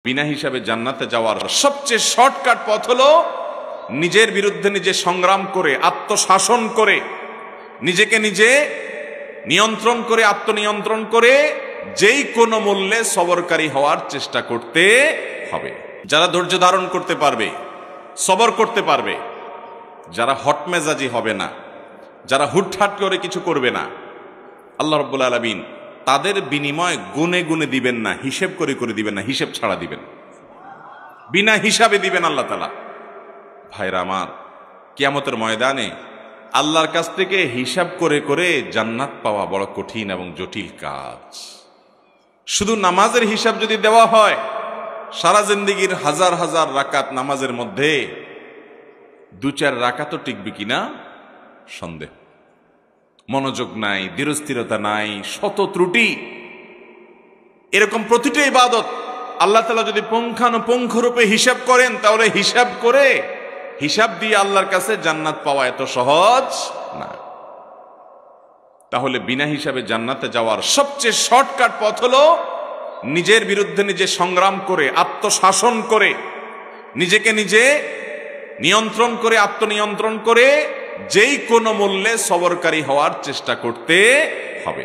বিনা হিসাবে জান্নাতে যাওয়ার সবচেয়ে শর্টকাট পথ হলো নিজের বিরুদ্ধে নিজে সংগ্রাম করে, আত্মশাসন করে, নিজেকে নিজে নিয়ন্ত্রণ করে, আত্মনিয়ন্ত্রণ করে যেই কোনো মূল্যে সবরকারী হওয়ার চেষ্টা করতে হবে। যারা ধৈর্য ধারণ করতে পারবে, সবর করতে পারবে, যারা হটমেজাজি হবে না, যারা হুটহাট করে কিছু করবে না, আল্লাহ রাব্বুল আলামিন তাদের বিনিময় গুনে গুনে দিবেন না, হিসেব করে করে দিবেন না, হিসেব ছাড়া দিবেন, বিনা হিসাবে দিবেন আল্লাহ তাআলা। ভাইরা আমার, কিয়ামতের ময়দানে আল্লাহর কাছ থেকে হিসাব করে করে জান্নাত পাওয়া বড় কঠিন এবং জটিল কাজ। শুধু নামাজের হিসাব যদি দেওয়া হয়, সারা জিন্দেগির হাজার হাজার রাকাত নামাজের মধ্যে 2-4 রাকাতও টিকবে কিনা সন্দেহ। মনোযোগ নাই, দৃঢ়স্থিরতা নাই, শত ত্রুটি। এরকম প্রতিটা ইবাদত আল্লাহ তাআলা যদি পুঙ্খানুপুঙ্খ রূপে হিসাব করেন, তাহলে হিসাব দিয়ে আল্লাহর কাছে জান্নাত পাওয়া এত সহজ না। তাহলে বিনা হিসাবে জান্নাতে যাওয়ার সবচেয়ে শর্টকাট পথ হলো নিজের বিরুদ্ধে নিজে সংগ্রাম করে, আত্মশাসন করে, নিজেকে নিজে নিয়ন্ত্রণ করে, আত্মনিয়ন্ত্রণ করে যেই কোনো মূল্যে সবরকারী হওয়ার চেষ্টা করতে হবে।